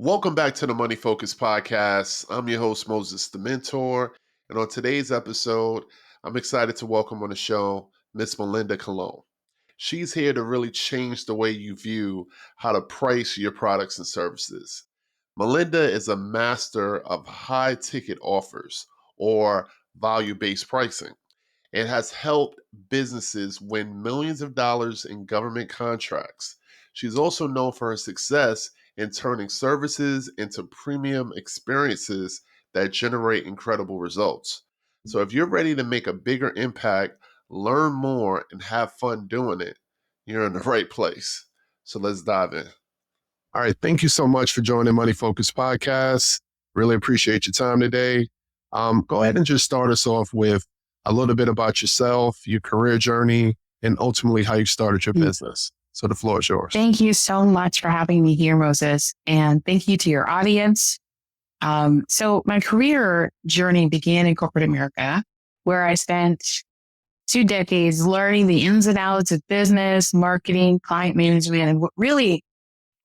Welcome back to the Money Focus Podcast. I'm your host, Moses the Mentor. And on today's episode, I'm excited to welcome on the show Miss Melinda Colon. She's here to really change the way you view how to price your products and services. Melinda is a master of high ticket offers or value-based pricing and has helped businesses win millions of dollars in government contracts. She's also known for her success in turning services into premium experiences that generate incredible results. So if you're ready to make a bigger impact, learn more, and have fun doing it, you're in the right place. So let's dive in. All right. Thank you so much for joining Money Focus Podcast. Really appreciate your time today. Go ahead and just start us off with a little bit about yourself, your career journey, and ultimately how you started your business. So the floor is yours. Thank you so much for having me here, Moses. And thank you to your audience. So my career journey began in corporate America, where I spent 2 decades learning the ins and outs of business, marketing, client management. And what really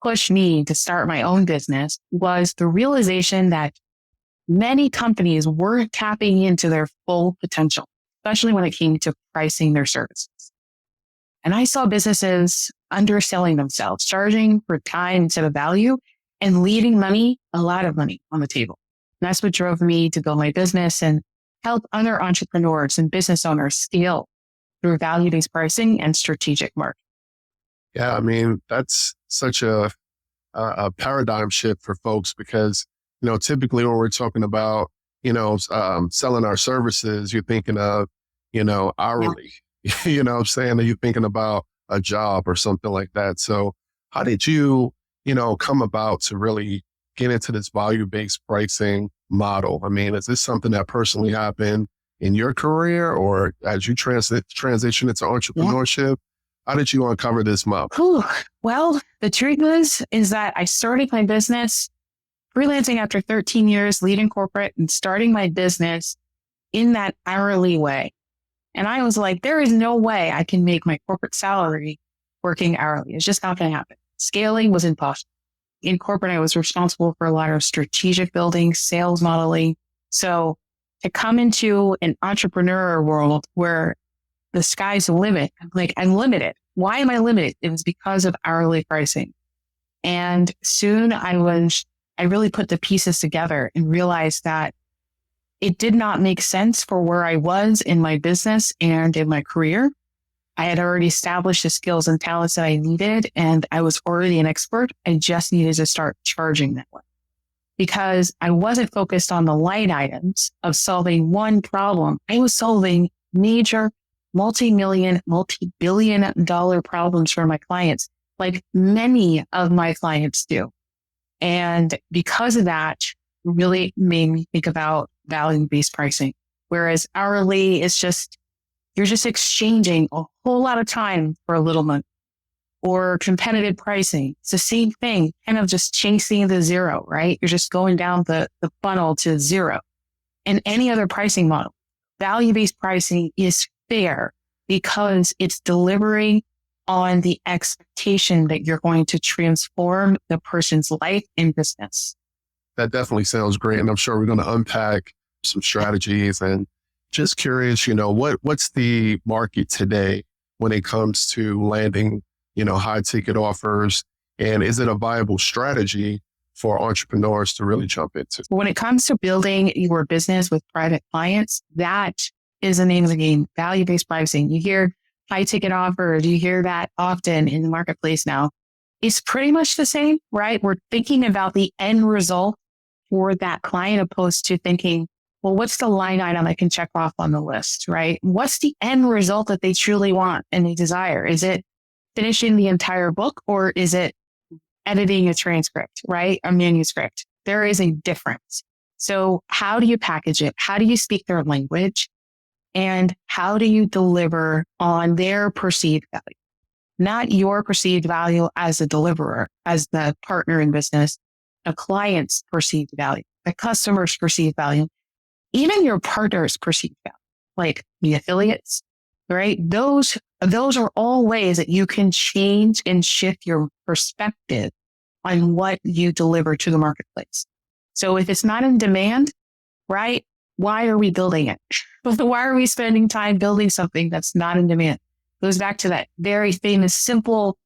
pushed me to start my own business was the realization that many companies weren't tapping into their full potential, especially when it came to pricing their services. And I saw businesses underselling themselves, charging for time instead of value, and leaving a lot of money on the table. And that's what drove me to build my business and help other entrepreneurs and business owners scale through value-based pricing and strategic marketing. Yeah, I mean, that's such a paradigm shift for folks because, typically when we're talking about, selling our services, you're thinking of, hourly. You know what I'm saying? Are you thinking about a job or something like that? So how did you, come about to really get into this value-based pricing model? I mean, is this something that personally happened in your career or as you transition into entrepreneurship? Yeah. How did you uncover this model? Well, the truth is that I started my business freelancing after 13 years, leaving corporate and starting my business in that hourly way. And I was like, there is no way I can make my corporate salary working hourly. It's just not going to happen. Scaling was impossible. In corporate, I was responsible for a lot of strategic building, sales modeling. So to come into an entrepreneur world where the sky's the limit, I'm limited. Why am I limited? It was because of hourly pricing. And soon I really put the pieces together and realized that it did not make sense for where I was in my business and in my career. I had already established the skills and talents that I needed, and I was already an expert. I just needed to start charging that way because I wasn't focused on the line items of solving one problem. I was solving major multi-million, multi-billion dollar problems for my clients, like many of my clients do. And because of that, really made me think about value-based pricing. Whereas hourly is you're just exchanging a whole lot of time for a little money. Or competitive pricing. It's the same thing, kind of just chasing the zero, right? You're just going down the funnel to zero. And any other pricing model, value-based pricing is fair because it's delivering on the expectation that you're going to transform the person's life and business. That definitely sounds great. And I'm sure we're going to unpack some strategies and just curious, what's the market today when it comes to landing, high ticket offers? And is it a viable strategy for entrepreneurs to really jump into? When it comes to building your business with private clients, that is the name of the game, value-based pricing. You hear high ticket offers, you hear that often in the marketplace now. It's pretty much the same, right? We're thinking about the end result for that client opposed to thinking, well, what's the line item I can check off on the list, right? What's the end result that they truly want and they desire? Is it finishing the entire book or is it editing a transcript, right? A manuscript? There is a difference. So how do you package it? How do you speak their language? And how do you deliver on their perceived value? Not your perceived value as a deliverer, as the partner in business, a client's perceived value, the customer's perceived value, even your partner's perceived value, like the affiliates, right? Those are all ways that you can change and shift your perspective on what you deliver to the marketplace. So if it's not in demand, right? Why are we building it? Why are we spending time building something that's not in demand? It goes back to that very famous, simple,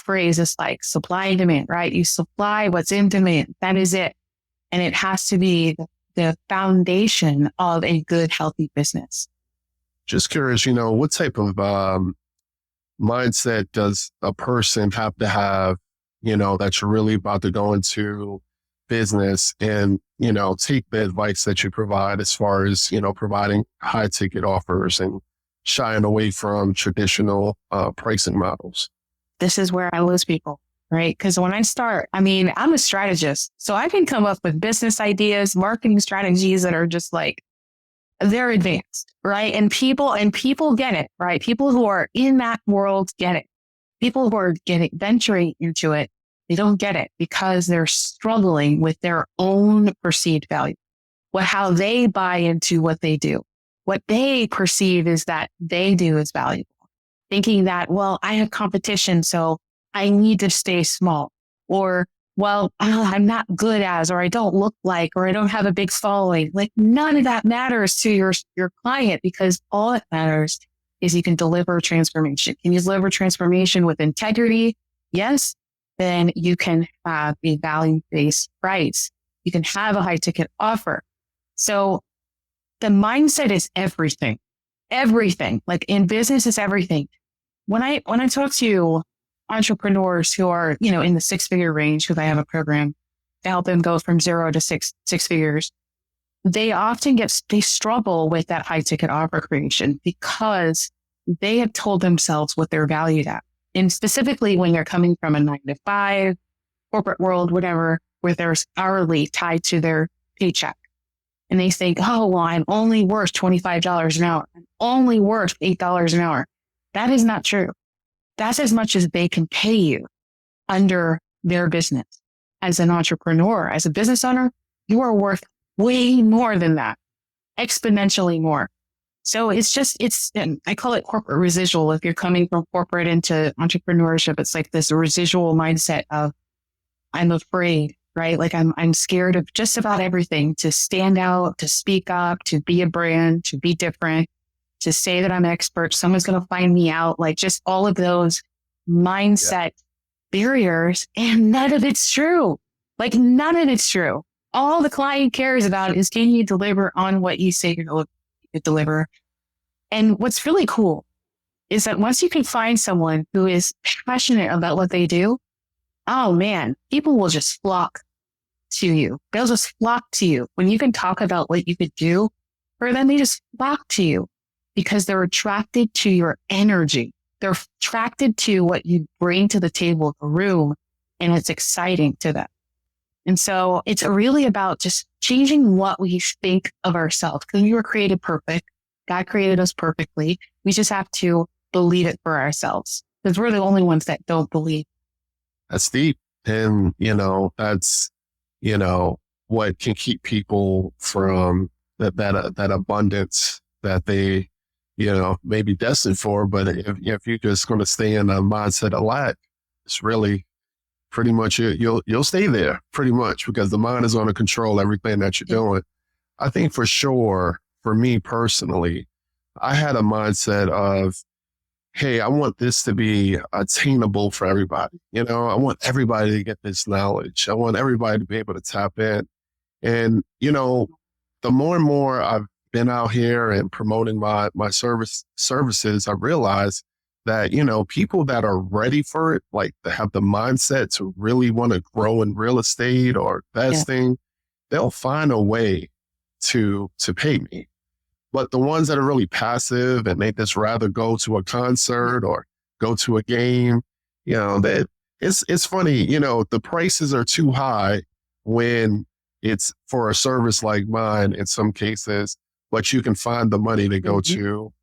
phrase. It's like supply and demand, right? You supply what's in demand. That is it. And it has to be the foundation of a good, healthy business. Just curious, what type of mindset does a person have to have, that's really about to go into business and, take the advice that you provide as far as, providing high ticket offers and shying away from traditional pricing models? This is where I lose people, right? Because when I start, I'm a strategist, so I can come up with business ideas, marketing strategies that are just like, they're advanced, right? And people get it, right? People who are in that world get it. People who are venturing into it, they don't get it because they're struggling with their own perceived value, how they buy into what they do, what they perceive is that they do is valuable, thinking that, well, I have competition, so I need to stay small, or, well, I'm not good as, or I don't look like, or I don't have a big following. Like none of that matters to your client, because all that matters is you can deliver transformation. Can you deliver transformation with integrity? Yes. Then you can have a value-based price. You can have a high ticket offer. So the mindset is everything. Everything. Like in business is everything. When I talk to entrepreneurs who are, in the 6-figure range, because I have a program to help them go from 0 to six figures, they often they struggle with that high ticket offer creation because they have told themselves what they're valued at. And specifically when they're coming from a 9-to-5 corporate world, whatever, where there's hourly tied to their paycheck. And they think, oh, well, I'm only worth $25 an hour. I'm only worth $8 an hour. That is not true. That's as much as they can pay you under their business. As an entrepreneur, as a business owner, you are worth way more than that, exponentially more. So I call it corporate residual. If you're coming from corporate into entrepreneurship, it's like this residual mindset of, I'm afraid, right? Like I'm scared of just about everything, to stand out, to speak up, to be a brand, to be different, to say that I'm an expert. Someone's going to find me out, like just all of those mindset barriers. And none of it's true. Like none of it's true. All the client cares about is, can you deliver on what you say you're going to deliver? And what's really cool is that once you can find someone who is passionate about what they do, oh man, people will just flock to you. They'll just flock to you. When you can talk about what you could do for them, they just flock to you because they're attracted to your energy. They're attracted to what you bring to the table, the room, and it's exciting to them. And so it's really about just changing what we think of ourselves, because we were created perfect. God created us perfectly. We just have to believe it for ourselves, because we're the only ones that don't believe. That's deep. And, that's, what can keep people from that abundance that they, may be destined for. But if you're just going to stay in a mindset of lack, it's really pretty much you'll stay there pretty much, because the mind is going to control everything that you're doing. I think for sure, for me personally, I had a mindset of, hey, I want this to be attainable for everybody. I want everybody to get this knowledge. I want everybody to be able to tap in. And, the more and more I've been out here and promoting my services, I realized that, people that are ready for it, like they have the mindset to really want to grow in real estate or investing, they'll find a way to pay me. But the ones that are really passive and they just rather go to a concert or go to a game, that it's funny, the prices are too high when it's for a service like mine in some cases, but you can find the money to go to,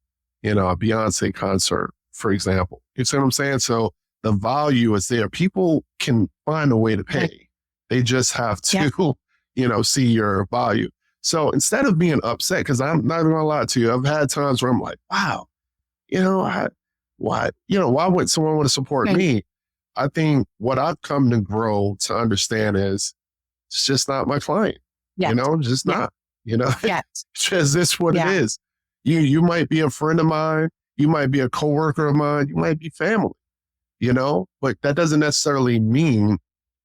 a Beyonce concert, for example. You see what I'm saying? So the value is there. People can find a way to pay. They just have to, see your value. So instead of being upset, because I'm not even gonna lie to you, I've had times where I'm like, wow, why would someone want to support me? I think what I've come to grow to understand is it's just not my client. Yeah. Just Yeah. not, Yeah. it's just this what it Yeah. is. You might be a friend of mine, you might be a coworker of mine, you might be family, but that doesn't necessarily mean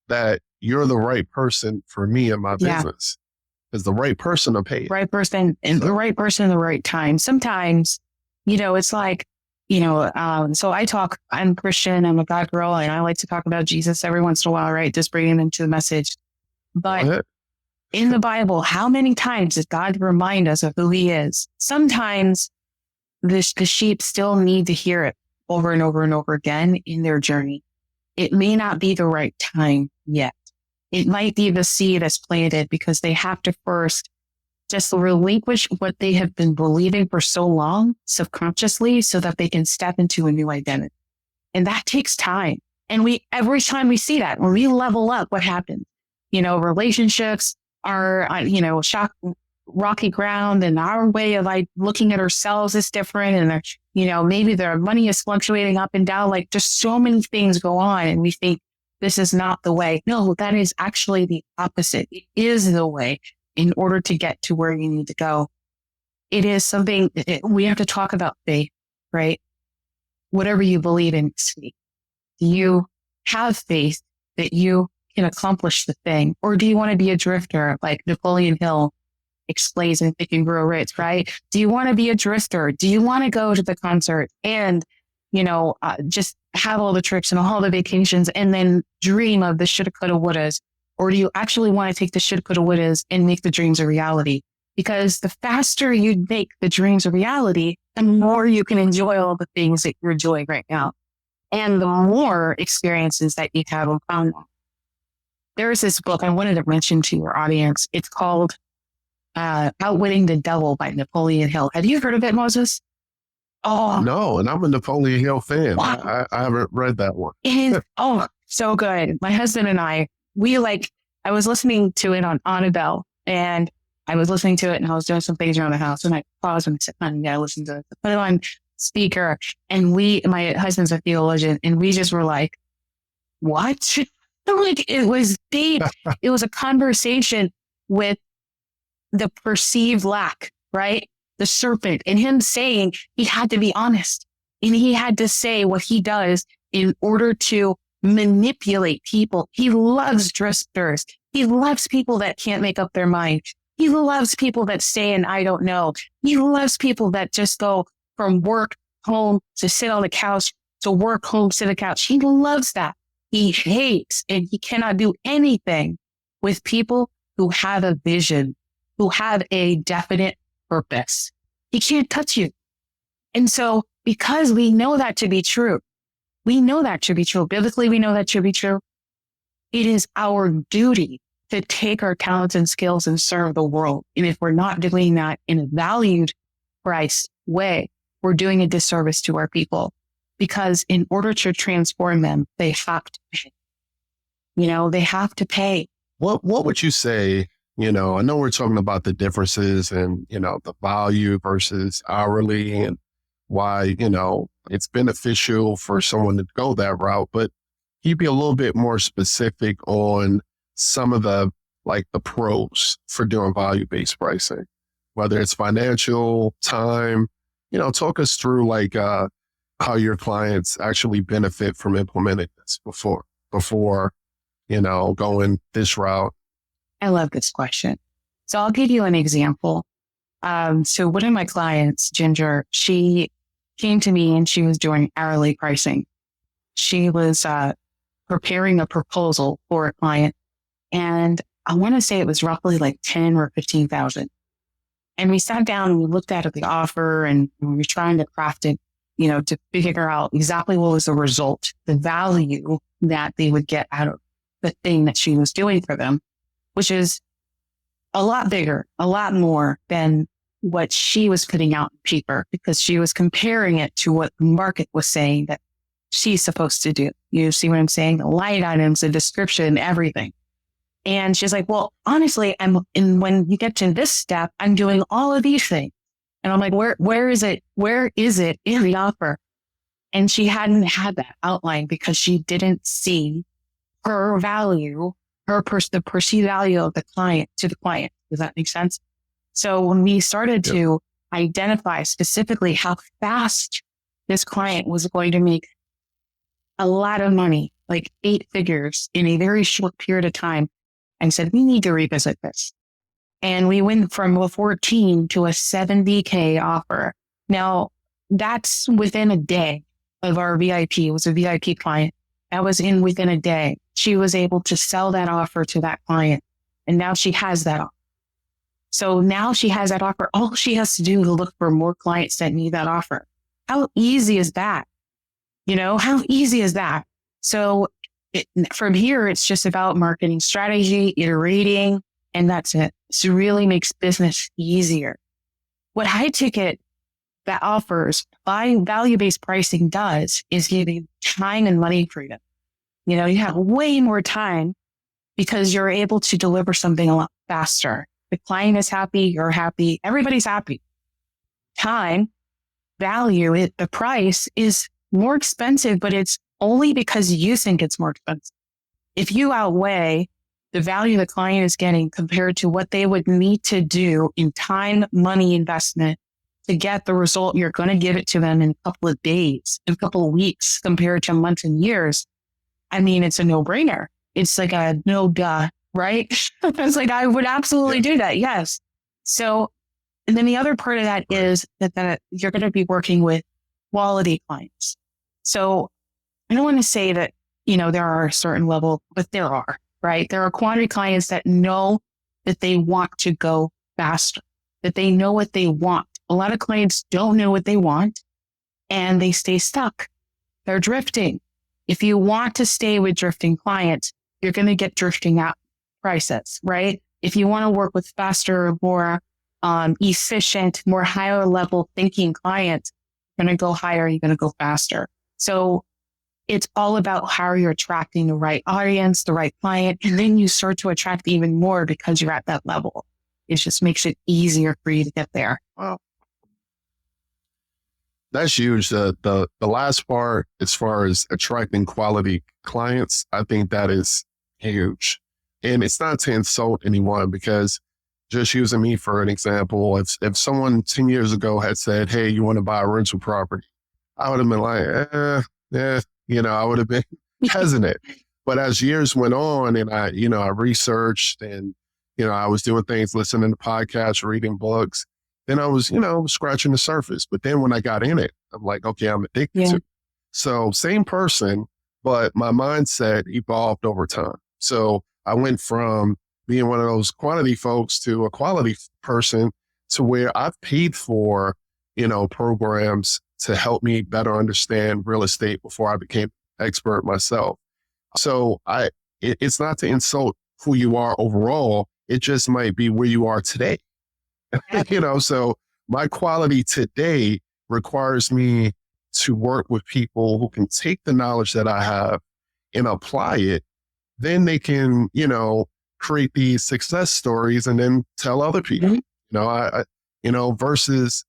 that you're the right person for me and my Yeah. business. Because the right person will pay it. Right person and the right person at the right time. Sometimes, it's like, so I'm Christian, I'm a God girl, and I like to talk about Jesus every once in a while, right? Just bring him into the message. But in the Bible, how many times does God remind us of who he is? Sometimes the sheep still need to hear it over and over and over again in their journey. It may not be the right time yet. It might be the seed that's planted because they have to first just relinquish what they have been believing for so long subconsciously so that they can step into a new identity. And that takes time. And every time we see that, when we level up, what happens? Relationships are, rocky ground, and our way of looking at ourselves is different. And, maybe their money is fluctuating up and down. Like just so many things go on, and we think this is not the way. No, that is actually the opposite. It is the way in order to get to where you need to go. It is something we have to talk about faith, right? Whatever you believe in, do you have faith that you can accomplish the thing? Or do you want to be a drifter like Napoleon Hill explains in Think and Grow Rich, right? Do you want to be a drifter? Do you want to go to the concert and, just have all the trips and all the vacations and then dream of the shoulda, coulda, wouldas? Or do you actually want to take the shoulda, coulda, wouldas and make the dreams a reality? Because the faster you make the dreams a reality, the more you can enjoy all the things that you're enjoying right now. And the more experiences that you have on. There's this book I wanted to mention to your audience. It's called Outwitting the Devil by Napoleon Hill. Have you heard of it, Moses? Oh, no. And I'm a Napoleon Hill fan. Wow. I haven't read that one. It is, so good. My husband and I was listening to it on Annabelle, and I was listening to it and I was doing some things around the house, and I paused and said, honey, I listened to it. I put it on speaker, and my husband's a theologian, and we just were like, what? It was deep. It was a conversation with the perceived lack, right? The serpent, and him saying he had to be honest, and he had to say what he does in order to manipulate people. He loves drifters. He loves people that can't make up their mind. He loves people that say, and I don't know. He loves people that just go from work home to sit on the couch to work home, sit on the couch. He loves that. He hates, and he cannot do anything with people who have a vision, who have a definite purpose. He can't touch you. And so because we know that to be true, biblically we know that to be true, it is our duty to take our talents and skills and serve the world. And if we're not doing that in a valued Christ way, we're doing a disservice to our people, because in order to transform them, they have to pay. They have to pay. What would you say? I know we're talking about the differences and, the value versus hourly and why, it's beneficial for someone to go that route, but can you be a little bit more specific on some of the pros for doing value-based pricing, whether it's financial, time, talk us through how your clients actually benefit from implementing this before, going this route. I love this question. So I'll give you an example. So one of my clients, Ginger, she came to me and she was doing hourly pricing. She was preparing a proposal for a client, and I want to say it was roughly like 10 or 15,000. And we sat down and we looked at the offer, and we were trying to craft it, to figure out exactly what was the result, the value that they would get out of the thing that she was doing for them, which is a lot bigger, a lot more than what she was putting out in paper, because she was comparing it to what the market was saying that she's supposed to do. You see what I'm saying? The light items, the description, everything. And she's like, well, honestly, when you get to this step, I'm doing all of these things. And I'm like, where is it? Where is it in the offer? And she hadn't had that outline because she didn't see her value, the perceived value of the client to the client. Does that make sense? So when we started to identify specifically how fast this client was going to make a lot of money, like 8 figures in a very short period of time, I said, we need to revisit this. And we went from a 14 to a 70K offer. Now that's within a day of our VIP. It was a VIP client. That was within a day. She was able to sell that offer to that client. And now she has that offer. So now she has that offer. All she has to do is look for more clients that need that offer. How easy is that? How easy is that? So from here, it's just about marketing strategy, iterating, and that's it. So it really makes business easier. What high ticket that offers value-based pricing does is give you time and money freedom. You have way more time because you're able to deliver something a lot faster. The client is happy, you're happy, everybody's happy. Time, value, the price is more expensive, but it's only because you think it's more expensive. If you outweigh the value the client is getting compared to what they would need to do in time, money investment to get the result, you're going to give it to them in a couple of days, in a couple of weeks compared to months and years. I mean, it's a no-brainer. It's like a no duh, right? It's like, I would absolutely do that. Yes. So, and then the other part of that is that you're going to be working with quality clients. So I don't want to say that, there are a certain level, but there are, right? There are quantity clients that know that they want to go faster, that they know what they want. A lot of clients don't know what they want and they stay stuck. They're drifting. If you want to stay with drifting clients, you're going to get drifting out prices, right? If you want to work with faster, more efficient, more higher level thinking clients, you're going to go higher, you're going to go faster. So it's all about how you're attracting the right audience, the right client, and then you start to attract even more because you're at that level. It just makes it easier for you to get there. Wow. That's huge. The last part, as far as attracting quality clients, I think that is huge. And it's not to insult anyone, because just using me for an example, if someone 10 years ago had said, hey, you want to buy a rental property, I would have been like, I would have been hesitant. But as years went on and I researched and, I was doing things, listening to podcasts, reading books, then I was, scratching the surface. But then when I got in it, I'm like, okay, I'm addicted to it. So same person, but my mindset evolved over time. So I went from being one of those quantity folks to a quality person, to where I've paid for, programs to help me better understand real estate before I became expert myself. So it's not to insult who you are overall. It just might be where you are today. So my quality today requires me to work with people who can take the knowledge that I have and apply it. Then they can, create these success stories and then tell other people, versus,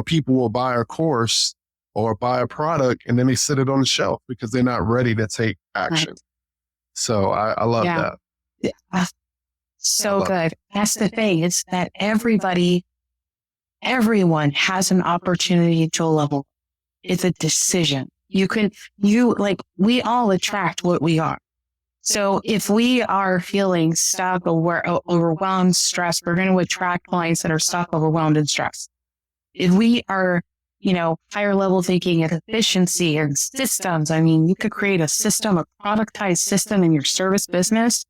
people will buy a course or buy a product and then they sit it on the shelf because they're not ready to take action. Right. So I love that. Yeah. So good. That's the thing. It's that everyone has an opportunity to level. It's a decision. We all attract what we are. So if we are feeling stuck or overwhelmed, stressed, we're going to attract clients that are stuck, overwhelmed, and stressed. If we are, higher level thinking and efficiency and systems, you could create a system, a productized system in your service business.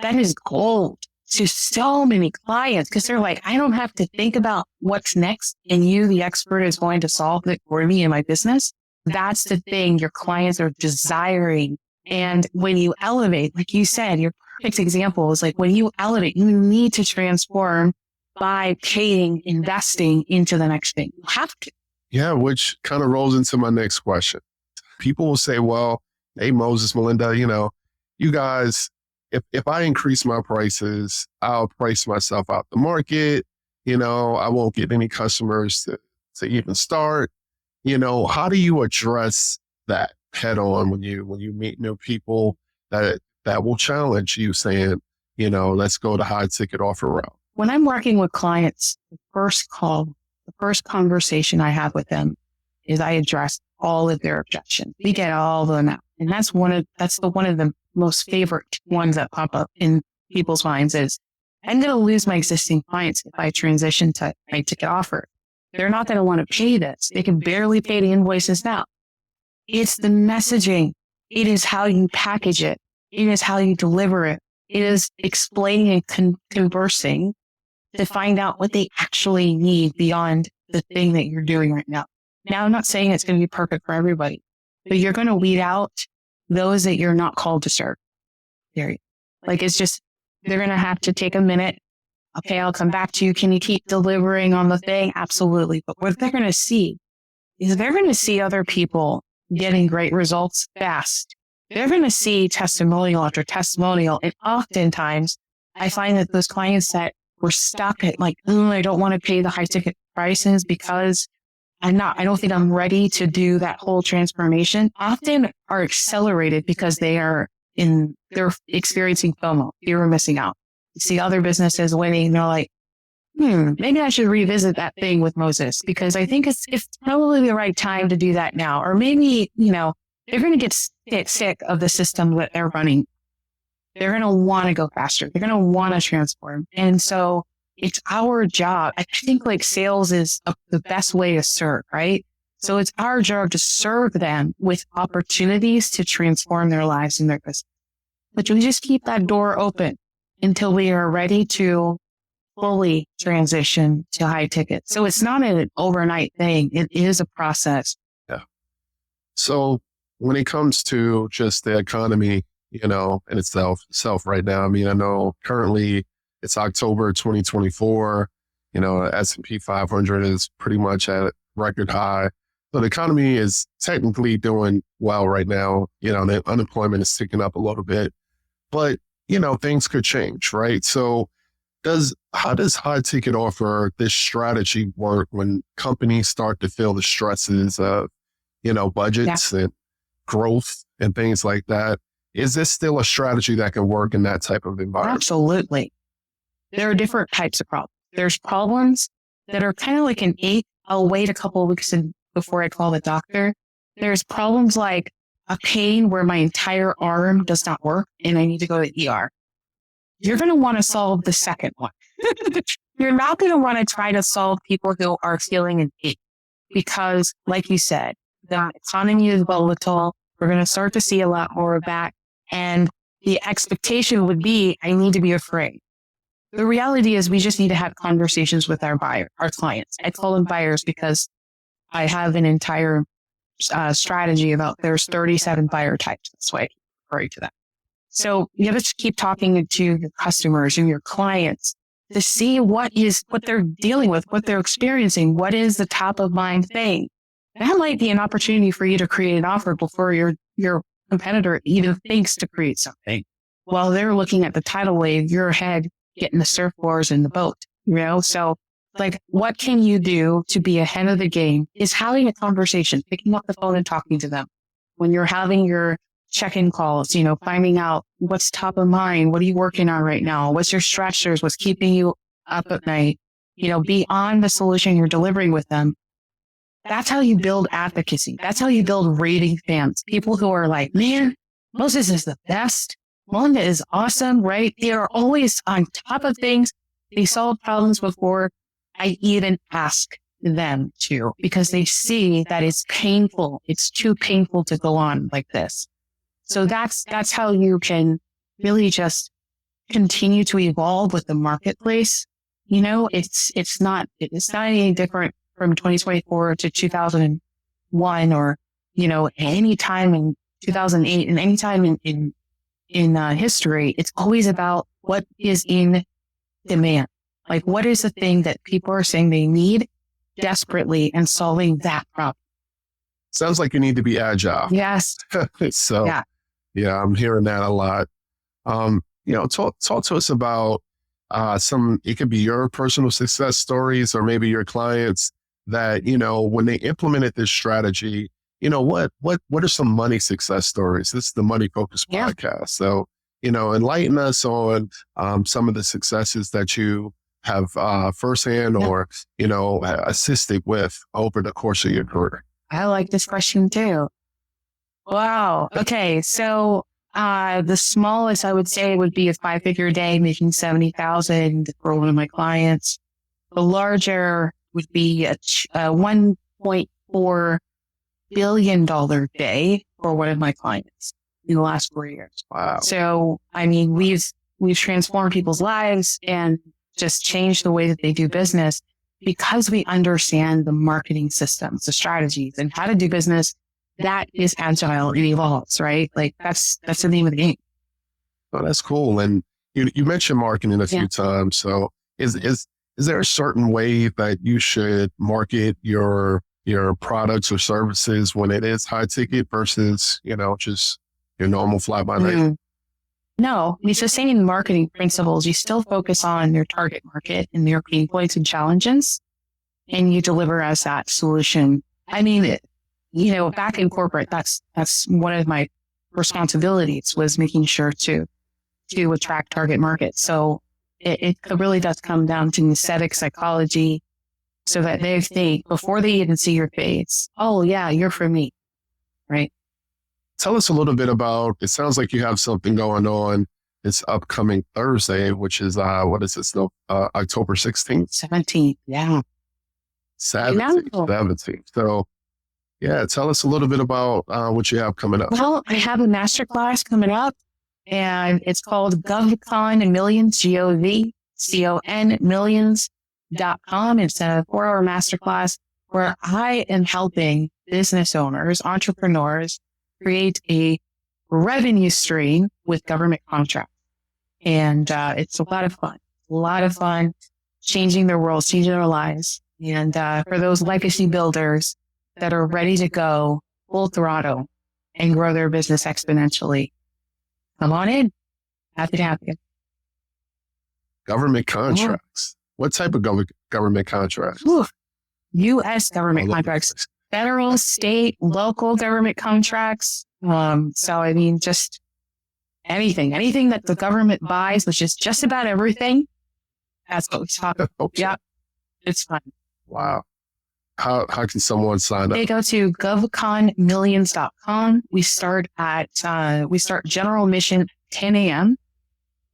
That is gold to so many clients, because they're like, I don't have to think about what's next, and you, the expert, is going to solve it for me in my business. That's the thing your clients are desiring. And when you elevate, like you said, your perfect example is like when you elevate, you need to transform by investing into the next thing. You have to. Yeah, which kind of rolls into my next question. People will say, well, hey, Moses, Melinda, you guys, if I increase my prices, I'll price myself out the market. I won't get any customers to even start. how do you address that head on when you meet new people that will challenge you saying, let's go the high ticket offer route? When I'm working with clients, the first conversation I have with them is I address all of their objections. We get all of them out. And that's one of the most favorite ones that pop up in people's minds is, I'm going to lose my existing clients if I transition to high ticket offer. They're not going to want to pay this. They can barely pay the invoices now. It's the messaging. It is how you package it. It is how you deliver it. It is explaining and conversing to find out what they actually need beyond the thing that you're doing right now. Now, I'm not saying it's going to be perfect for everybody, but you're going to weed out those that you're not called to serve. Period. Like, it's just, they're going to have to take a minute. Okay, I'll come back to you. Can you keep delivering on the thing? Absolutely. But what they're going to see is they're going to see other people getting great results fast. They're going to see testimonial after testimonial. And oftentimes I find that those clients that were stuck at like, I don't want to pay the high ticket prices because I don't think I'm ready to do that whole transformation, often are accelerated because they're experiencing FOMO, fear of missing out. You see other businesses winning, they're like, maybe I should revisit that thing with Moses because I think it's probably the right time to do that now. Or maybe, they're going to get sick of the system that they're running. They're going to want to go faster. They're going to want to transform. And so it's our job. I think like sales is the best way to serve, right? So it's our job to serve them with opportunities to transform their lives and their business. But we just keep that door open until we are ready to fully transition to high ticket. So it's not an overnight thing. It is a process. Yeah. So when it comes to just the economy, in itself right now, I mean, I know currently it's October 2024, S&P 500 is pretty much at a record high. So the economy is technically doing well right now. The unemployment is ticking up a little bit, but, things could change, right? So how does high ticket offer this strategy work when companies start to feel the stresses of, budgets and growth and things like that? Is this still a strategy that can work in that type of environment? Absolutely. There are different types of problems. There's problems that are kind of like an ache. I'll wait a couple of weeks before I call the doctor. There's problems like a pain where my entire arm does not work and I need to go to the ER. You're going to want to solve the second one. You're not going to want to try to solve people who are feeling an ache because, like you said, the economy is volatile. We're going to start to see a lot more of that. And the expectation would be, I need to be afraid. The reality is we just need to have conversations with our clients. I call them buyers because I have an entire strategy about there's 37 buyer types. That's why I keep referring to that. So you have to keep talking to your customers and your clients to see what they're dealing with, what they're experiencing, what is the top of mind thing. That might be an opportunity for you to create an offer before your competitor even thinks to create something. While they're looking at the tidal wave, you're ahead getting the surfboards and the boat, So like, what can you do to be ahead of the game is having a conversation, picking up the phone and talking to them. When you're having your check-in calls, finding out what's top of mind. What are you working on right now? What's your stressors? What's keeping you up at night? Beyond the solution you're delivering with them. That's how you build advocacy. That's how you build raving fans. People who are like, man, Moses is the best. Melinda is awesome, right? They are always on top of things. They solve problems before I even ask them to, because they see that it's painful. It's too painful to go on like this. So that's how you can really just continue to evolve with the marketplace. It's not any different from 2024 to 2001 or, any time in 2008 and any time in history. It's always about what is in demand. Like, what is the thing that people are saying they need desperately and solving that problem. Sounds like you need to be agile. Yes. So yeah, I'm hearing that a lot. Talk to us about it could be your personal success stories or maybe your clients that, when they implemented this strategy, what are some money success stories? This is the Money Focus Yeah. podcast. So, enlighten us on some of the successes that you have firsthand or, assisted with over the course of your career. I like this question too. Wow. Okay. So the smallest I would say would be a 5-figure day, making 70,000 for one of my clients. The larger would be a $1.4 billion day for one of my clients in the last 4 years. Wow. So, I mean, we've transformed people's lives and just changed the way that they do business because we understand the marketing systems, the strategies, and how to do business that is agile and evolves, right? Like that's the name of the game. Oh, that's cool. And you mentioned marketing a few times. So is there a certain way that you should market your products or services when it is high ticket versus, just your normal fly by night? No, it's the same marketing principles. You still focus on your target market and their pain points and challenges, and you deliver as that solution. I mean, back in corporate, that's one of my responsibilities was making sure to attract target markets. So it really does come down to aesthetic psychology so that they think before they even see your face, oh yeah, you're for me, right? Tell us a little bit about, it sounds like you have something going on this upcoming Thursday, which is, what is this, October 16th? 17th, yeah. 17th. So, yeah, tell us a little bit about what you have coming up. Well, I have a masterclass coming up, and it's called GovCon Millions, GovCon Millions.com. It's a 4-hour masterclass where I am helping business owners, entrepreneurs, create a revenue stream with government contracts. And it's a lot of fun, changing their worlds, changing their lives. And for those legacy builders that are ready to go full throttle and grow their business exponentially, come on in. Happy to have you. Government contracts. What type of government contracts? U.S. government contracts. Federal, state, local government contracts. So, I mean, just anything that the government buys, which is just about everything. That's what we talk about. Okay. Yeah, it's fun. Wow. How can someone sign up? They go to govconmillions.com. We start general admission at 10 a.m.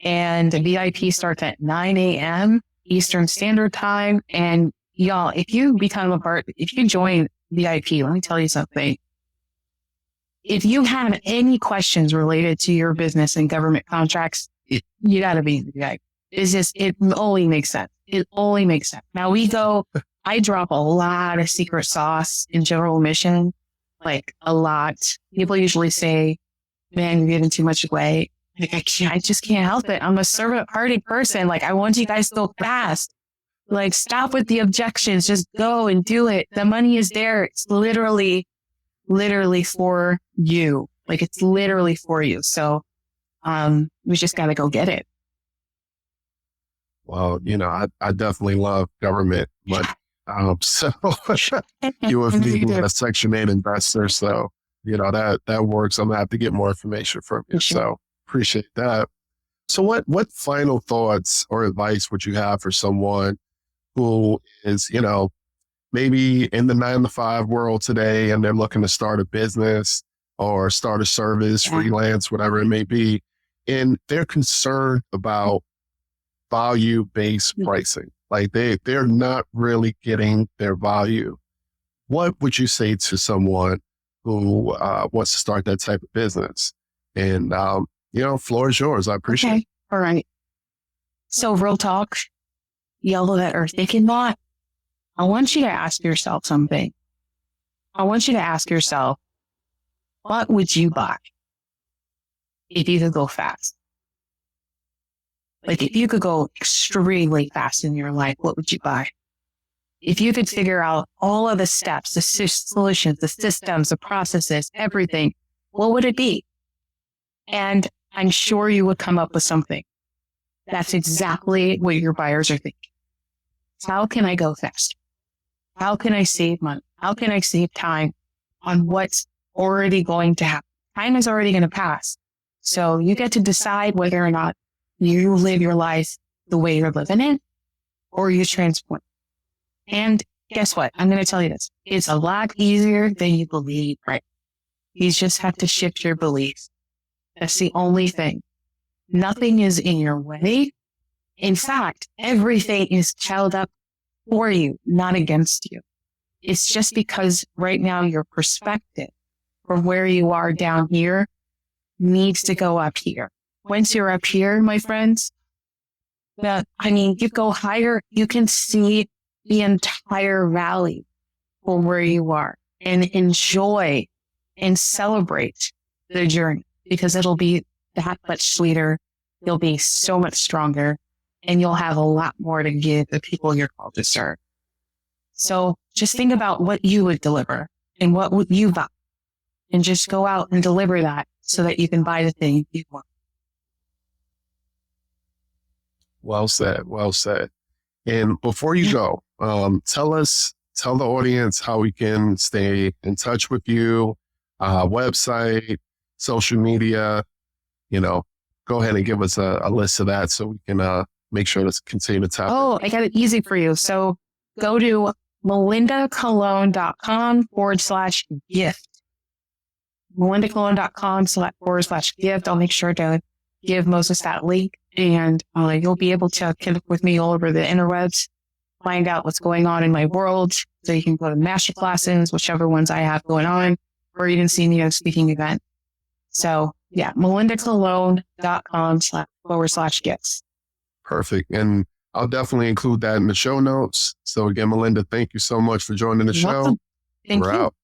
and the VIP starts at 9 a.m. Eastern Standard Time. And y'all, if you join VIP, let me tell you something. If you have any questions related to your business and government contracts, you got to be in the VIP. It only makes sense. It only makes sense. Now I drop a lot of secret sauce in general admission, like a lot. People usually say, man, you're giving too much away. Like, I just can't help it. I'm a servant-hearted person. Like, I want you guys to go fast. Like, stop with the objections. Just go and do it. The money is there. It's literally for you. Like, it's literally for you. So, we just got to go get it. Well, I definitely love government money. So you have been a Section 8 investor. So, that works. I'm going to have to get more information from you. Sure. So appreciate that. So what final thoughts or advice would you have for someone who is, maybe in the 9-to-5 world today and they're looking to start a business or start a service, freelance, whatever it may be, and they're concerned about value-based pricing? Like they're not really getting their value. What would you say to someone who wants to start that type of business? And, floor is yours. I appreciate it. All right. So real talk, y'all that are thinking that, I want you to ask yourself something. I want you to ask yourself, what would you buy if you could go fast? Like if you could go extremely fast in your life, what would you buy? If you could figure out all of the steps, the solutions, the systems, the processes, everything, what would it be? And I'm sure you would come up with something. That's exactly what your buyers are thinking. How can I go faster? how can I save money? How can I save time on what's already going to happen? Time is already going to pass. So you get to decide whether or not you live your life the way you're living it or you transform. And guess what? I'm going to tell you this. It's a lot easier than you believe, right? You just have to shift your beliefs. That's the only thing. Nothing is in your way. In fact, everything is held up for you, not against you. It's just because right now your perspective from where you are down here needs to go up here. Once you're up here, my friends, you go higher, you can see the entire valley from where you are and enjoy and celebrate the journey because it'll be that much sweeter. You'll be so much stronger and you'll have a lot more to give the people you're called to serve. So just think about what you would deliver and what would you buy and just go out and deliver that so that you can buy the thing you want. Well said. Well said. And before you go, tell the audience how we can stay in touch with you, website, social media, go ahead and give us a list of that so we can make sure to continue to tap. Oh, I got it easy for you. So go to melindacolon.com/gift. melindacolon.com/gift. I'll make sure to give Moses that link and you'll be able to connect with me all over the interwebs, find out what's going on in my world. So you can go to master classes, whichever ones I have going on, or even see me at a speaking event. So yeah, melindacolon.com/gifts. Perfect. And I'll definitely include that in the show notes. So again, Melinda, thank you so much for joining the show. Welcome. Thank you. Out.